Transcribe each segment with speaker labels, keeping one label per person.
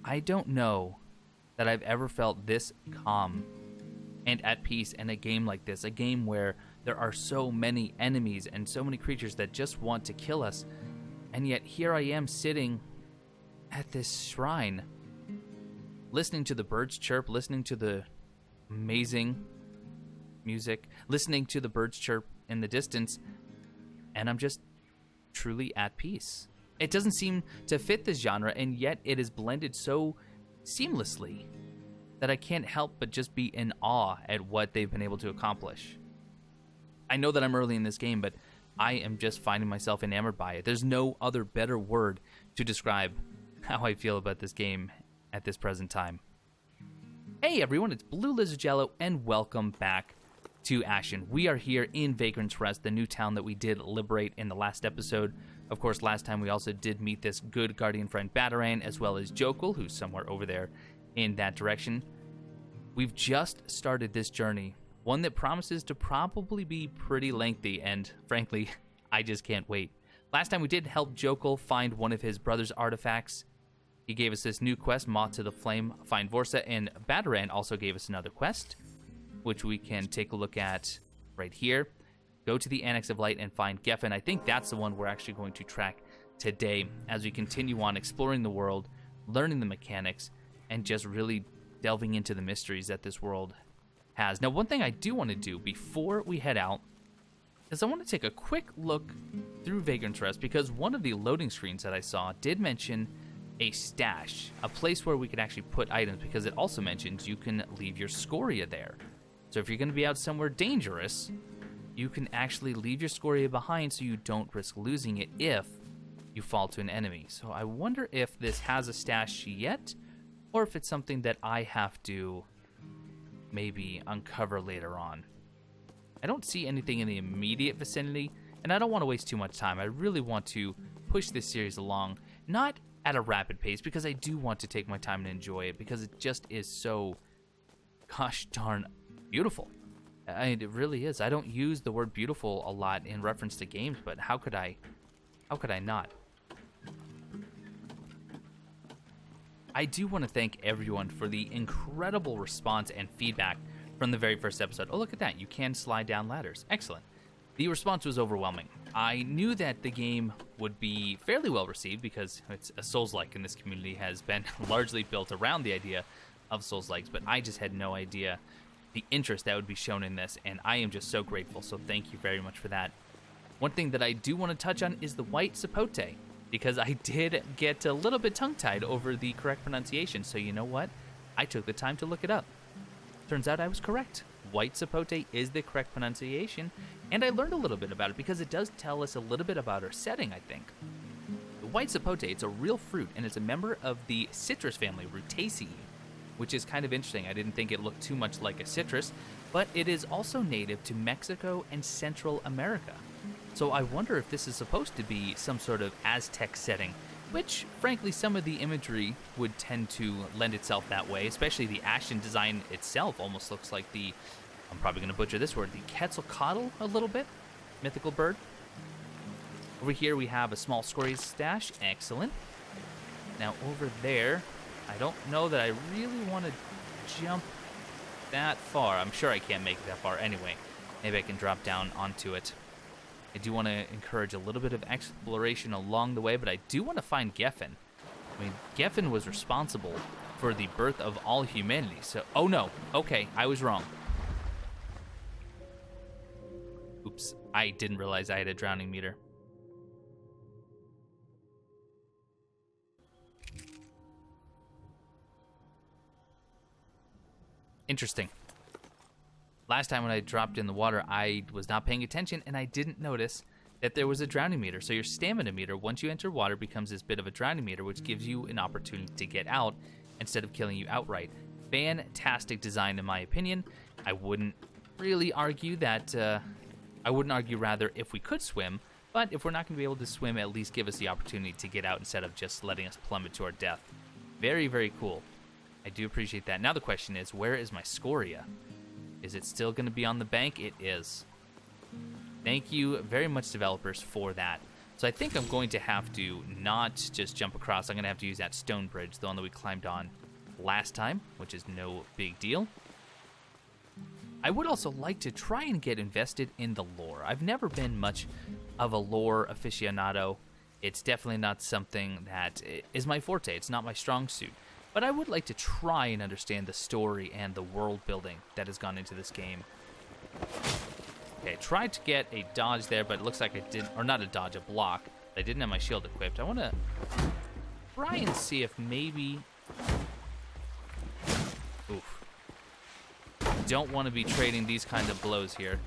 Speaker 1: I don't know that I've ever felt this calm and at peace in a game like this, a game where there are so many enemies and so many creatures that just want to kill us, and yet here I am sitting at this shrine, listening to the birds chirp, listening to the amazing music, listening to the birds chirp in the distance, and I'm just truly at peace. It doesn't seem to fit this genre, and yet it is blended so seamlessly that I can't help but just be in awe at what they've been able to accomplish. I know that I'm early in this game, but I am just finding myself enamored by it. There's no other better word to describe how I feel about this game at this present time. Hey everyone, it's Blue Lizard Jello, and welcome back to Ashen. We are here in Vagrant's Rest, the new town that we did liberate in the last episode. Of course, last time we also did meet this good guardian friend Bataran, as well as Jokul, who's somewhere over there in that direction. We've just started this journey, one that promises to probably be pretty lengthy, and frankly, I just can't wait. Last time we did help Jokul find one of his brother's artifacts. He gave us this new quest, Moth to the Flame, find Vorsa, and Bataran also gave us another quest, which we can take a look at right here. Go to the Annex of Light and find Gefn. I think that's the one we're actually going to track today as we continue on exploring the world, learning the mechanics, and just really delving into the mysteries that this world has. Now, one thing I do want to do before we head out is I want to take a quick look through Vagrant's Rest, because one of the loading screens that I saw did mention a stash, a place where we could actually put items, because it also mentions you can leave your scoria there. So if you're going to be out somewhere dangerous, you can actually leave your scoria behind so you don't risk losing it if you fall to an enemy. So I wonder if this has a stash yet, or if it's something that I have to maybe uncover later on. I don't see anything in the immediate vicinity, and I don't want to waste too much time. I really want to push this series along, not at a rapid pace, because I do want to take my time and enjoy it, because it just is so gosh darn beautiful. It really is. I don't use the word beautiful a lot in reference to games, but how could I not? I do want to thank everyone for the incredible response and feedback from the very first episode. Oh, look at that. You can slide down ladders. Excellent. The response was overwhelming. I knew that the game would be fairly well received, because it's a Soulslike, and this community has been largely built around the idea of Soulslikes, but I just had no idea the interest that would be shown in this, and I am just so grateful, so thank you very much for that. One thing that I do want to touch on is the white sapote, because I did get a little bit tongue-tied over the correct pronunciation, so you know what? I took the time to look it up. Turns out I was correct. White sapote is the correct pronunciation, and I learned a little bit about it because it does tell us a little bit about our setting, I think. The white sapote, it's a real fruit, and it's a member of the citrus family, Rutaceae, which is kind of interesting. I didn't think it looked too much like a citrus, but it is also native to Mexico and Central America. So I wonder if this is supposed to be some sort of Aztec setting, which, frankly, some of the imagery would tend to lend itself that way, especially the Ashen design itself almost looks like the, I'm probably going to butcher this word, the Quetzalcoatl a little bit, mythical bird. Over here we have a small scoria stash, excellent. Now over there, I don't know that I really want to jump that far. I'm sure I can't make it that far anyway. Maybe I can drop down onto it. I do want to encourage a little bit of exploration along the way, but I do want to find Gefn. I mean, Gefn was responsible for the birth of all humanity, so... Oh no, okay, I was wrong. Oops, I didn't realize I had a drowning meter. Interesting. Last time when I dropped in the water, I was not paying attention, and I didn't notice that there was a drowning meter. So your stamina meter, once you enter water, becomes this bit of a drowning meter, which gives you an opportunity to get out instead of killing you outright. Fantastic design, in my opinion. I wouldn't really argue that... I wouldn't argue, rather, if we could swim, but if we're not going to be able to swim, at least give us the opportunity to get out instead of just letting us plummet to our death. Very, very cool. I do appreciate that. Now the question is, where is my scoria? Is it still going to be on the bank? It is. Thank you very much, developers, for that. So I think I'm going to have to not just jump across. I'm going to have to use that stone bridge, the one that we climbed on last time, which is no big deal. I would also like to try and get invested in the lore. I've never been much of a lore aficionado. It's definitely not something that is my forte. It's not my strong suit. But I would like to try and understand the story and the world building that has gone into this game. Okay, I tried to get a dodge there, but it looks like I didn't, or not a dodge, a block. I didn't have my shield equipped. I want to try and see if maybe... Oof. Don't want to be trading these kind of blows here.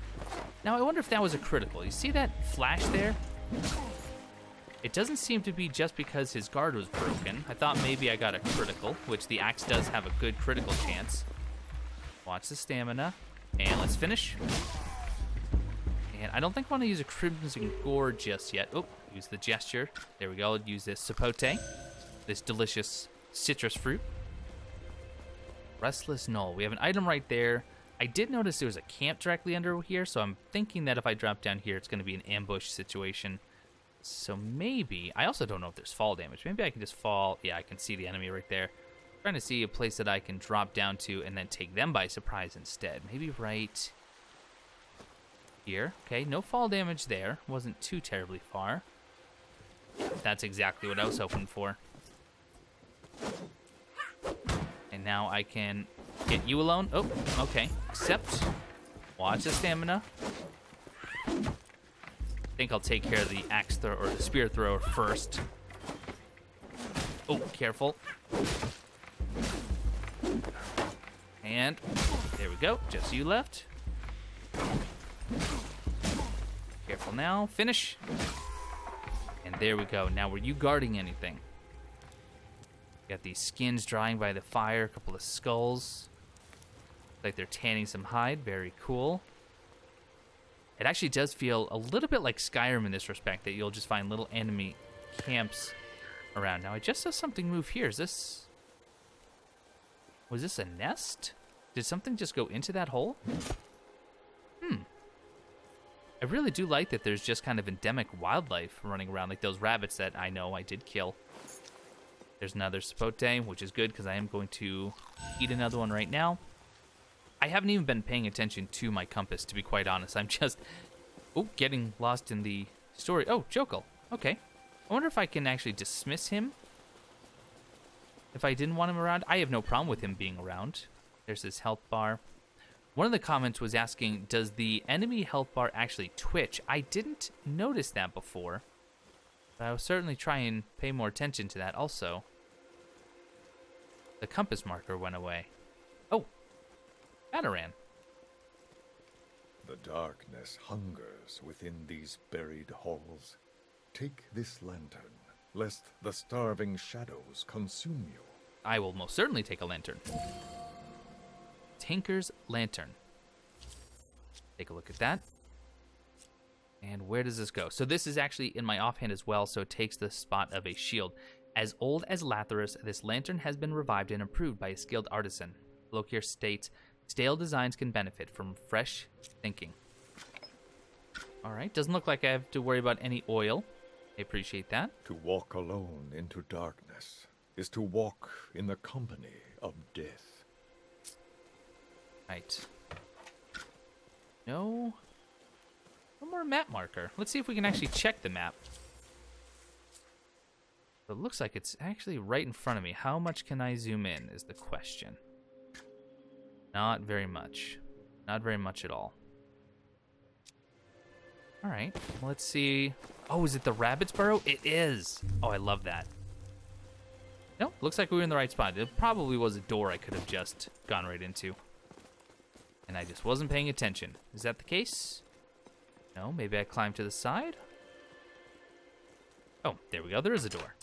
Speaker 1: Now, I wonder if that was a critical. You see that flash there? It doesn't seem to be just because his guard was broken. I thought maybe I got a critical, which the axe does have a good critical chance. Watch the stamina. And let's finish. And I don't think I want to use a Crimson Gore just yet. Oh, use the gesture. There we go. Use this sapote, this delicious citrus fruit. Restless Knoll. We have an item right there. I did notice there was a camp directly under here, so I'm thinking that if I drop down here, it's going to be an ambush situation. So maybe... I also don't know if there's fall damage. Maybe I can just fall... Yeah, I can see the enemy right there. I'm trying to see a place that I can drop down to and then take them by surprise instead. Maybe right here. Okay, no fall damage there. Wasn't too terribly far. That's exactly what I was hoping for. And now I can get you alone. Oh, okay. Except, watch the stamina. I think I'll take care of the axe thrower or the spear thrower first. Oh, careful. And there we go. Just you left. Careful now. Finish. And there we go. Now, were you guarding anything? Got these skins drying by the fire. A couple of skulls. Looks like they're tanning some hide. Very cool. It actually does feel a little bit like Skyrim in this respect, that you'll just find little enemy camps around. Now, I just saw something move here. Is this... Was this a nest? Did something just go into that hole? I really do like that there's just kind of endemic wildlife running around, like those rabbits that I know I did kill. There's another sapote, which is good because I am going to eat another one right now. I haven't even been paying attention to my compass, to be quite honest. I'm just, getting lost in the story. Oh, Jokal. Okay. I wonder if I can actually dismiss him. If I didn't want him around, I have no problem with him being around. There's his health bar. One of the comments was asking, does the enemy health bar actually twitch? I didn't notice that before, but I will certainly try and pay more attention to that also. The compass marker went away. Oh, Mataran.
Speaker 2: The darkness hungers within these buried halls. Take this lantern, lest the starving shadows consume you.
Speaker 1: I will most certainly take a lantern. Tinker's Lantern. Take a look at that. And where does this go? So this is actually in my offhand as well, so it takes the spot of a shield. As old as Lathyrus, this lantern has been revived and improved by a skilled artisan. Lokir states, stale designs can benefit from fresh thinking. Alright, doesn't look like I have to worry about any oil. I appreciate that.
Speaker 2: To walk alone into darkness is to walk in the company of death.
Speaker 1: Right. No. One more map marker. Let's see if we can actually check the map. It looks like it's actually right in front of me. How much can I zoom in is the question. Not very much. Not very much at all. Alright, let's see. Oh, is it the rabbit's burrow? It is. Oh, I love that. No, looks like we were in the right spot. It probably was a door I could have just gone right into. And I just wasn't paying attention. Is that the case? No, maybe I climbed to the side? Oh, there we go. There is a door.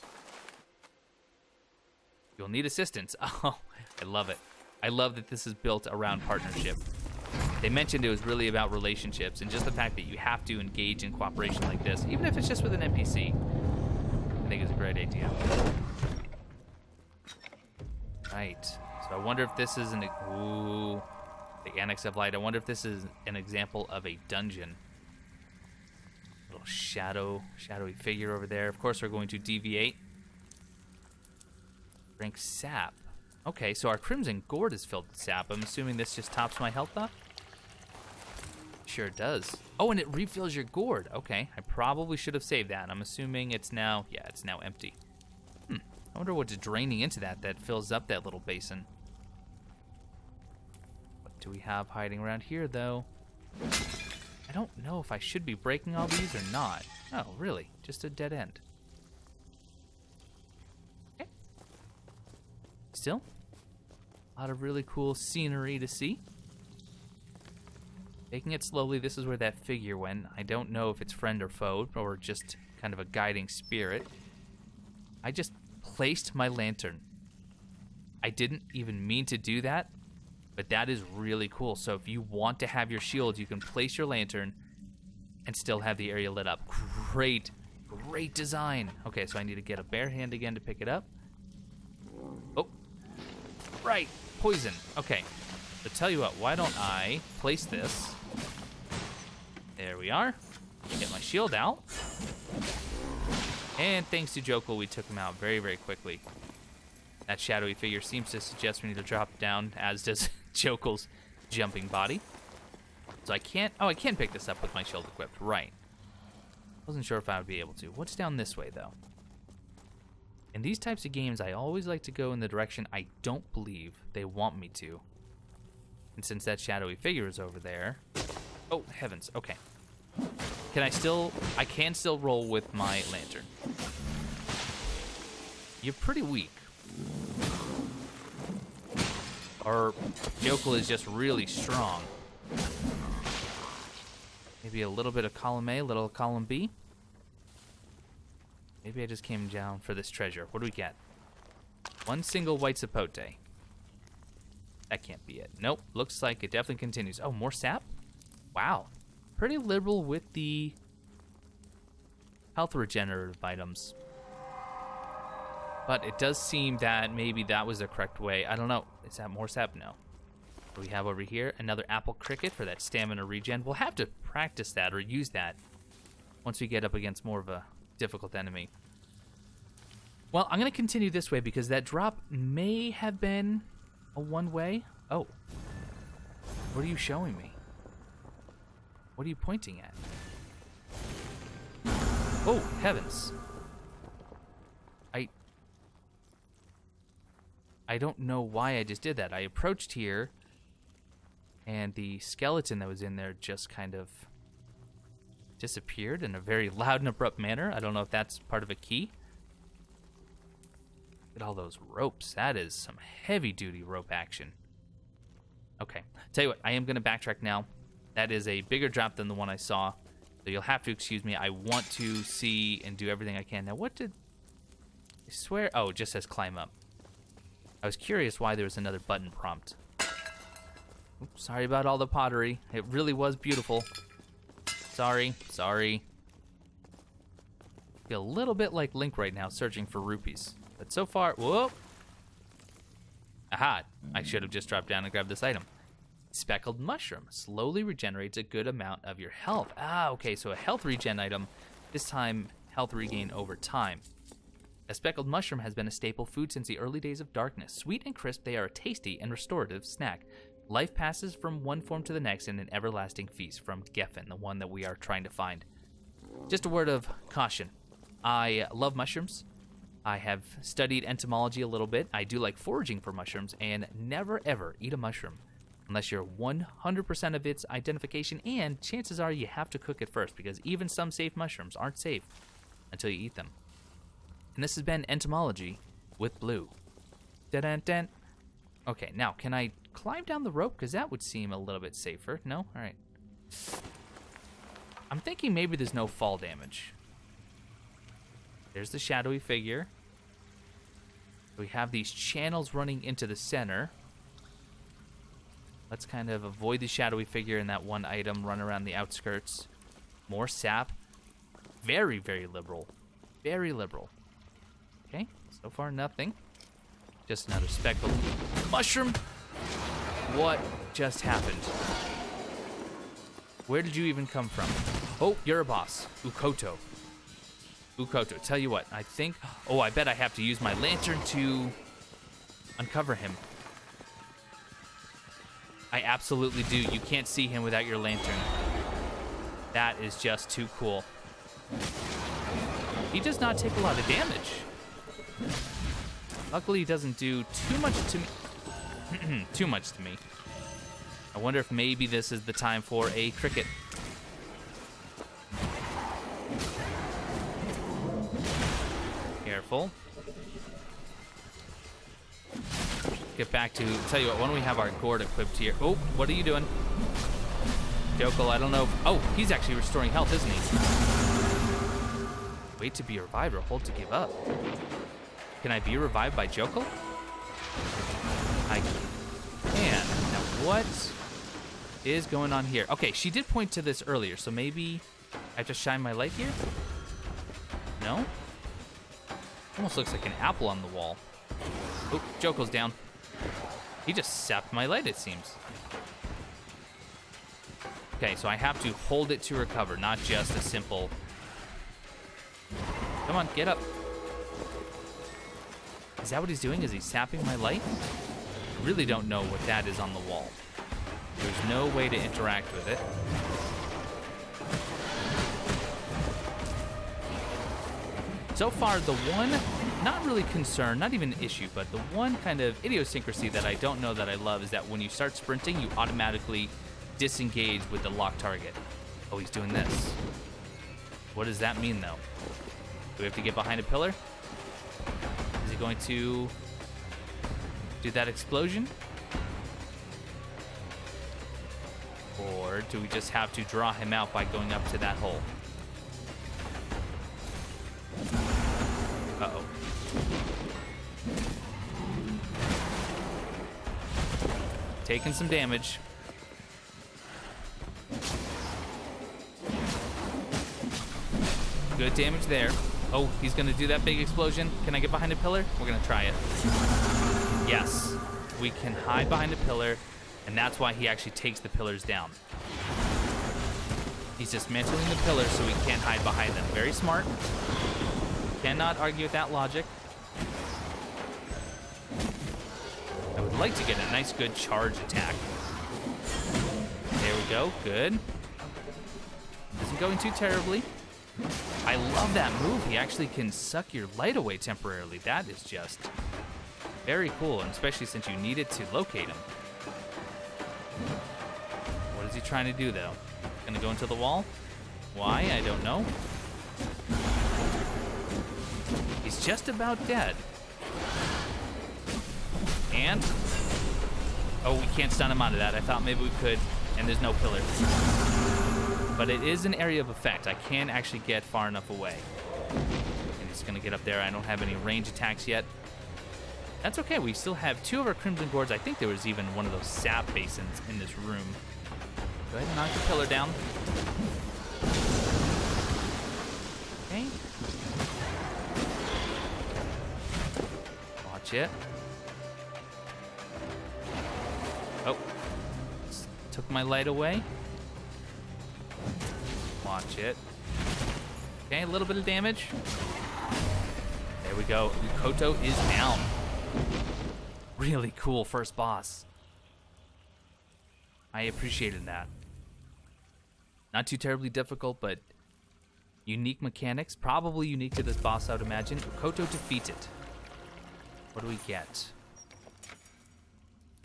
Speaker 1: You'll need assistance. Oh, I love it. I love that this is built around partnership. They mentioned it was really about relationships, and just the fact that you have to engage in cooperation like this, even if it's just with an NPC, I think is a great idea. Right. So I wonder if this is an... Ooh... The Annex of Light. I wonder if this is an example of a dungeon. Little shadowy figure over there. Of course, we're going to deviate. Drink sap. Okay, so our crimson gourd is filled with sap. I'm assuming this just tops my health up. Sure it does. Oh, and it refills your gourd. Okay, I probably should have saved that. I'm assuming it's now, yeah, it's now empty. I wonder what's draining into that fills up that little basin. What do we have hiding around here, though? I don't know if I should be breaking all these or not. Oh, really? Just a dead end. Okay. Still, a lot of really cool scenery to see. Taking it slowly, this is where that figure went. I don't know if it's friend or foe, or just kind of a guiding spirit. I just placed my lantern. I didn't even mean to do that, but that is really cool. So if you want to have your shield, you can place your lantern and still have the area lit up. Great design. Okay, so I need to get a bare hand again to pick it up. Oh, right, poison. Okay, so tell you what, why don't I place this? There we are. Get my shield out. And thanks to Jokul, we took him out very, very quickly. That shadowy figure seems to suggest we need to drop down, as does Jokul's jumping body. So I can't, I can pick this up with my shield equipped, right. Wasn't sure if I would be able to. What's down this way, though? In these types of games, I always like to go in the direction I don't believe they want me to. And since that shadowy figure is over there... Oh, heavens, okay. I can still roll with my lantern. You're pretty weak. Or Jokul is just really strong. Maybe a little bit of column A, a little column B. Maybe I just came down for this treasure. What do we get? One single white sapote. That can't be it. Nope, looks like it definitely continues. Oh, more sap? Wow. Pretty liberal with the health regenerative items. But it does seem that maybe that was the correct way. I don't know. Is that more sap? No. What do we have over here? Another apple cricket for that stamina regen. We'll have to practice that or use that once we get up against more of a difficult enemy. Well, I'm going to continue this way because that drop may have been a one-way. Oh. What are you showing me? What are you pointing at? Oh, heavens. I don't know why I just did that. I approached here, and the skeleton that was in there just kind of disappeared in a very loud and abrupt manner. I don't know if that's part of a key. Look at all those ropes. That is some heavy-duty rope action. Okay. Tell you what, I am going to backtrack now. That is a bigger drop than the one I saw, so you'll have to excuse me. I want to see and do everything I can. Now, what did... I swear... Oh, it just says climb up. I was curious why there was another button prompt. Oops, sorry about all the pottery. It really was beautiful. Sorry. I feel a little bit like Link right now, searching for rupees. But so far... Whoa! Aha! I should have just dropped down and grabbed this item. Speckled mushroom slowly regenerates a good amount of your health. Ah, okay, so a health regen item. This time, health regain over time. A speckled mushroom has been a staple food since the early days of darkness. Sweet and crisp, they are a tasty and restorative snack. Life passes from one form to the next in an everlasting feast. From Gefn, the one that we are trying to find. Just a word of caution. I love mushrooms. I have studied entomology a little bit. I do like foraging for mushrooms, and never ever eat a mushroom unless you're 100% of its identification, and chances are you have to cook it first, because even some safe mushrooms aren't safe until you eat them. And this has been Entomology with Blue. Da-dun-dun. Okay, now, can I climb down the rope? Because that would seem a little bit safer. No? All right. I'm thinking maybe there's no fall damage. There's the shadowy figure. We have these channels running into the center. Let's kind of avoid the shadowy figure and that one item, run around the outskirts. More sap. Very, very liberal. Very liberal. Okay, so far nothing. Just another speckled mushroom. What just happened? Where did you even come from? Oh, you're a boss. Ukkoto. Ukkoto. Tell you what, I think... Oh, I bet I have to use my lantern to uncover him. I absolutely do. You can't see him without your lantern. That is just too cool. He does not take a lot of damage. Luckily, he doesn't do too much to me. Too much to me. I wonder if maybe this is the time for a cricket. Careful. Get back to, tell you what, why don't we have our gourd equipped here? Oh, what are you doing? Jokal, I don't know. Oh, he's actually restoring health, isn't he? Wait to be revived or hold to give up. Can I be revived by Jokal? I can. Now, what is going on here? Okay, she did point to this earlier, so maybe I have to shine my light here? No? Almost looks like an apple on the wall. Oh, Jokal's down. He just sapped my light, it seems. Okay, so I have to hold it to recover, not just a simple... Come on, get up. Is that what he's doing? Is he sapping my light? I really don't know what that is on the wall. There's no way to interact with it. So far, the one, not really concern, not even an issue, but the one kind of idiosyncrasy that I don't know that I love is that when you start sprinting, you automatically disengage with the locked target. Oh, he's doing this. What does that mean, though? Do we have to get behind a pillar? Is he going to do that explosion? Or do we just have to draw him out by going up to that hole? Uh-oh. Taking some damage. Good damage there. Oh, he's gonna do that big explosion. Can I get behind a pillar? We're gonna try it. Yes, we can hide behind a pillar, and that's why he actually takes the pillars down. He's dismantling the pillars so we can't hide behind them. Very smart. Cannot argue with that logic. I would like to get a nice, good charge attack. There we go. Good. Isn't going too terribly. I love that move. He actually can suck your light away temporarily. That is just very cool, and especially since you need it to locate him. What is he trying to do, though? Gonna go into the wall? Why? I don't know. He's just about dead. And... oh, we can't stun him out of that. I thought maybe we could, and there's no pillar. But it is an area of effect. I can actually get far enough away. And he's gonna get up there. I don't have any range attacks yet. That's okay. We still have 2 of our Crimson Gourds. I think there was even one of those sap basins in this room. Go ahead and knock the pillar down. Okay. Watch it. Oh. Took my light away. Watch it. Okay, a little bit of damage. There we go. Ukkoto is down. Really cool first boss. I appreciated that. Not too terribly difficult, but unique mechanics. Probably unique to this boss, I would imagine. Ukkoto defeated. What do we get?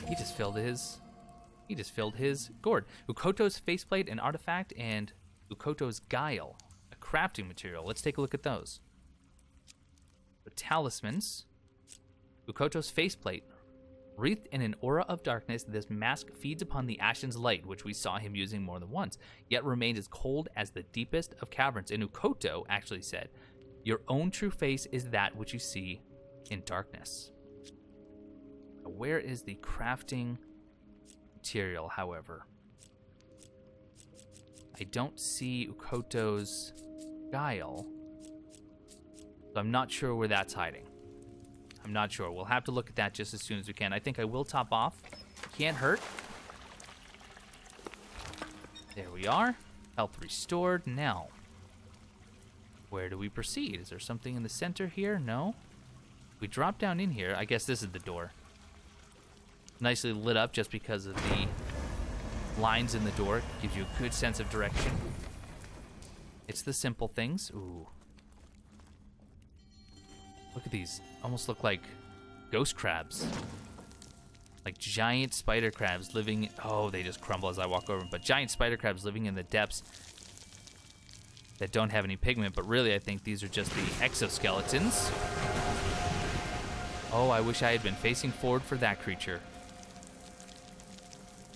Speaker 1: He just filled his gourd. Ukkoto's faceplate, an artifact, and Ukkoto's guile, a crafting material. Let's take a look at those. The talismans. Ukkoto's faceplate. Wreathed in an aura of darkness, this mask feeds upon the Ashen's light, which we saw him using more than once, yet remained as cold as the deepest of caverns. And Ukkoto actually said, "Your own true face is that which you see in darkness." Where is the crafting material, however? I don't see Ukkoto's guile, so I'm not sure where that's hiding. I'm not sure. We'll have to look at that just as soon as we can. I think I will top off. Can't hurt. There we are. Health restored. Now, where do we proceed? Is there something in the center here? No. We drop down in here. I guess this is the door. Nicely lit up just because of the lines in the door. Gives you a good sense of direction. It's the simple things. Ooh. Look at these. Almost look like ghost crabs. Like giant spider crabs living... Oh, they just crumble as I walk over them. But giant spider crabs living in the depths that don't have any pigment. But really, I think these are just the exoskeletons. Oh, I wish I had been facing forward for that creature.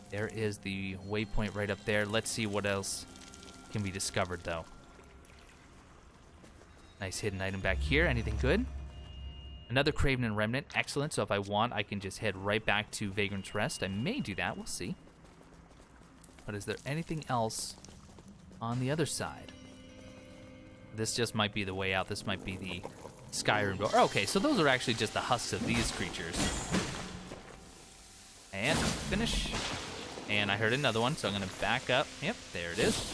Speaker 1: There is the waypoint right up there. Let's see what else can be discovered, though. Nice hidden item back here. Anything good? Another Craven and Remnant. Excellent. So if I want, I can just head right back to Vagrant's Rest. I may do that. We'll see. But is there anything else on the other side? This just might be the way out. This might be the Skyrim door. Okay, so those are actually just the husks of these creatures. And finish. And I heard another one, so I'm going to back up. Yep, there it is.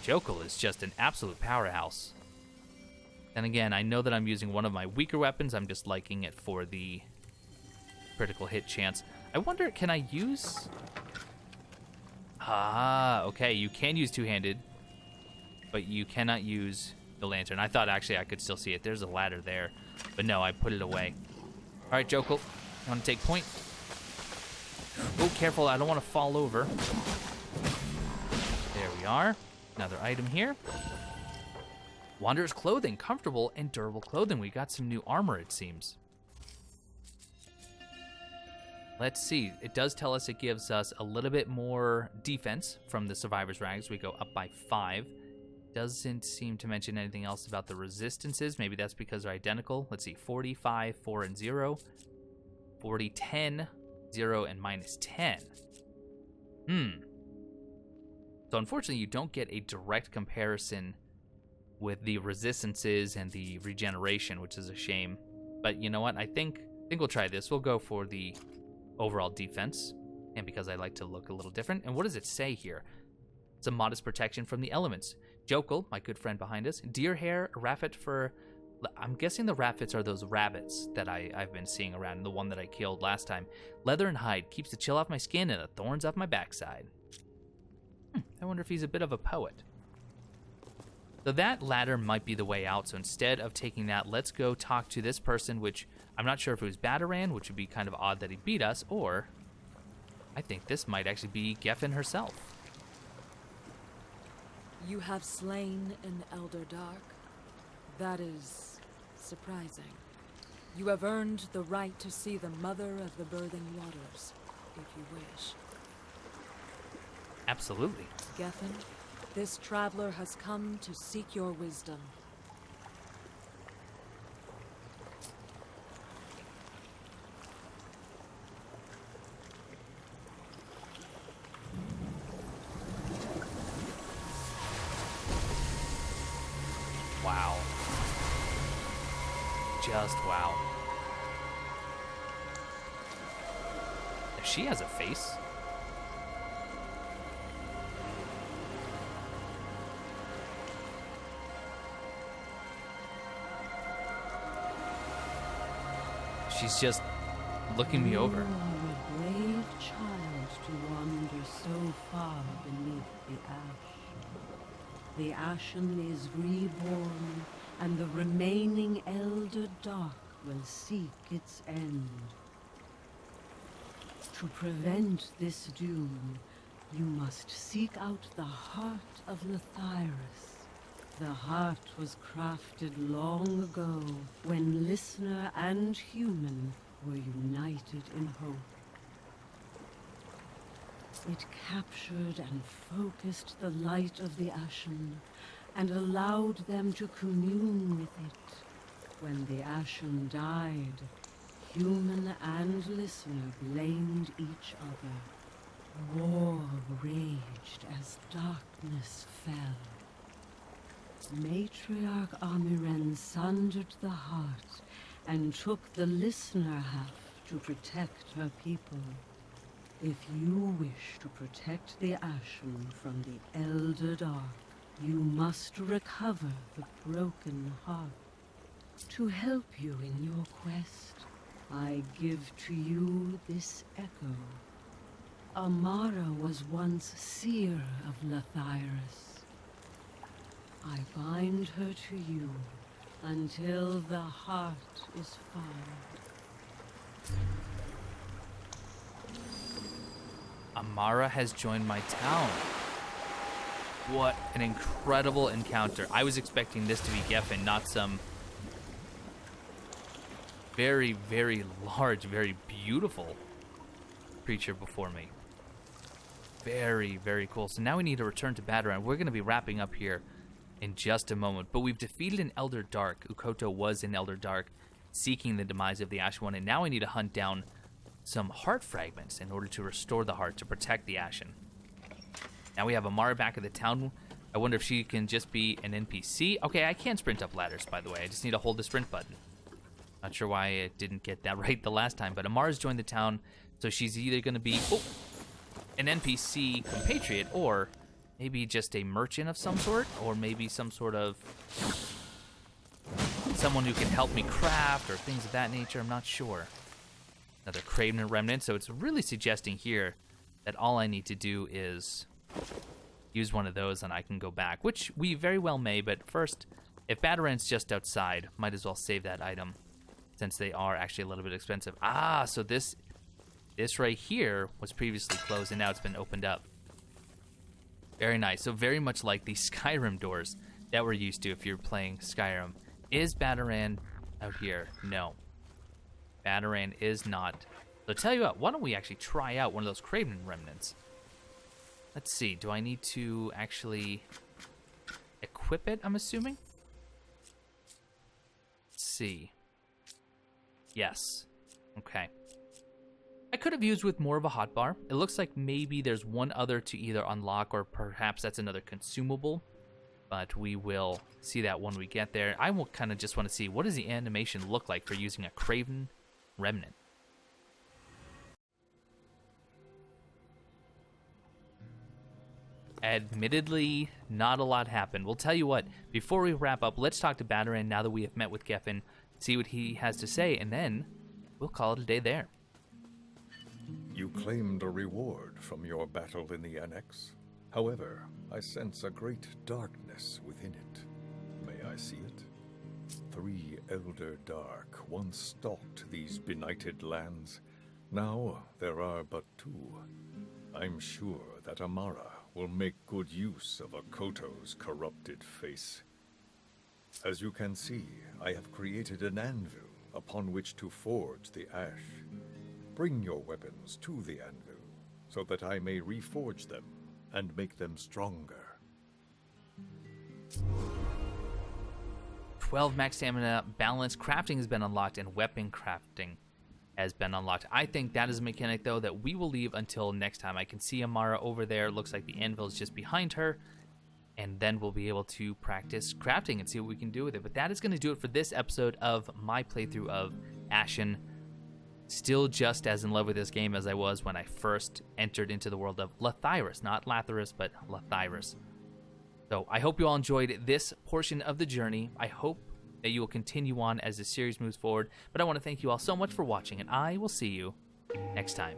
Speaker 1: Jokul is just an absolute powerhouse. And again, I know that I'm using one of my weaker weapons. I'm just liking it for the critical hit chance. I wonder, can I use... Ah, okay, you can use two-handed, but you cannot use the lantern. I thought actually I could still see it. There's a ladder there, but no, I put it away. All right, Jokul, you want to take point? Oh, careful, I don't want to fall over. There we are. Another item here. Wanderer's clothing, comfortable and durable clothing. We got some new armor, it seems. Let's see. It does tell us it gives us a little bit more defense from the Survivor's Rags. We go up by 5. Doesn't seem to mention anything else about the resistances. Maybe that's because they're identical. Let's see. 45, 4, and 0. 40, 10, 0, and minus 10. So unfortunately, you don't get a direct comparison with the resistances and the regeneration, which is a shame. But you know what? I think we'll try this. We'll go for the overall defense, and because I like to look a little different. And what does it say here? It's a modest protection from the elements. Jokul, my good friend behind us. Deer hair, raffet fur. I'm guessing the raffets are those rabbits that I've been seeing around, and the one that I killed last time. Leather and hide keeps the chill off my skin and the thorns off my backside. I wonder if he's a bit of a poet. So that ladder might be the way out. So instead of taking that, let's go talk to this person, which I'm not sure if it was Bataran, which would be kind of odd that he beat us, or I think this might actually be Gefn herself.
Speaker 3: You have slain an Elder Dark. That is surprising. You have earned the right to see the Mother of the Birthing Waters, if you wish.
Speaker 1: Absolutely.
Speaker 3: Gefn, this traveler has come to seek your wisdom.
Speaker 1: Wow. Just wow. She has a face. She's just looking me over.
Speaker 4: You are a brave child to wander so far beneath the ash. The Ashen is reborn, and the remaining Elder Dark will seek its end. To prevent this doom, you must seek out the heart of Lathyrus. The heart was crafted long ago, when listener and human were united in hope. It captured and focused the light of the Ashen, and allowed them to commune with it. When the Ashen died, human and listener blamed each other. War raged as darkness fell. Matriarch Amiren sundered the heart and took the listener half to protect her people. If you wish to protect the Ashen from the Elder Dark, you must recover the broken heart. To help you in your quest, I give to you this echo. Amara was once seer of Lathyrus. I bind her to you until the heart is found.
Speaker 1: Amara has joined my town. What an incredible encounter. I was expecting this to be Gefn, not some very, very large, very beautiful creature before me. Very, very cool. So now we need to return to Batarang. We're going to be wrapping up here in just a moment. But we've defeated an Elder Dark. Ukkoto was in Elder Dark, seeking the demise of the Ashen One. And now we need to hunt down some heart fragments in order to restore the heart, to protect the Ashen. Now we have Amara back at the town. I wonder if she can just be an NPC. Okay, I can sprint up ladders, by the way. I just need to hold the sprint button. Not sure why I didn't get that right the last time, but Amara's joined the town, so she's either going to be an NPC compatriot, or maybe just a merchant of some sort, or maybe some sort of someone who can help me craft, or things of that nature. I'm not sure. Another Craven remnant, so it's really suggesting here that all I need to do is use one of those and I can go back, which we very well may, but first, if Batarang's just outside, might as well save that item, since they are actually a little bit expensive. Ah, so this right here was previously closed and now it's been opened up. Very nice. So very much like the Skyrim doors that we're used to if you're playing Skyrim. Is Batarang out here? No. Batarang is not. So tell you what, why don't we actually try out one of those Craven remnants? Let's see, do I need to actually equip it, I'm assuming? Let's see. Yes. Okay. I could have used with more of a hotbar. It looks like maybe there's one other to either unlock, or perhaps that's another consumable. But we will see that when we get there. I will kind of just want to see, what does the animation look like for using a Craven remnant? Admittedly, not a lot happened. We'll tell you what, before we wrap up, let's talk to Batarang now that we have met with Gefn, see what he has to say, and then we'll call it a day there.
Speaker 2: You claimed a reward from your battle in the Annex. However, I sense a great darkness within it. May I see it? 3 Elder Dark once stalked these benighted lands. Now there are but 2. I'm sure that Amara will make good use of Ukkoto's corrupted face. As you can see, I have created an anvil upon which to forge the ash. Bring your weapons to the anvil, so that I may reforge them and make them stronger.
Speaker 1: 12 max stamina, balance crafting has been unlocked, and weapon crafting has been unlocked. I think that is a mechanic, though, that we will leave until next time. I can see Amara over there. Looks like the anvil is just behind her. And then we'll be able to practice crafting and see what we can do with it. But that is going to do it for this episode of my playthrough of Ashen. Still just as in love with this game as I was when I first entered into the world of Lathyrus. Not Lathyrus, but Lathyrus. So I hope you all enjoyed this portion of the journey. I hope that you will continue on as the series moves forward. But I want to thank you all so much for watching, and I will see you next time.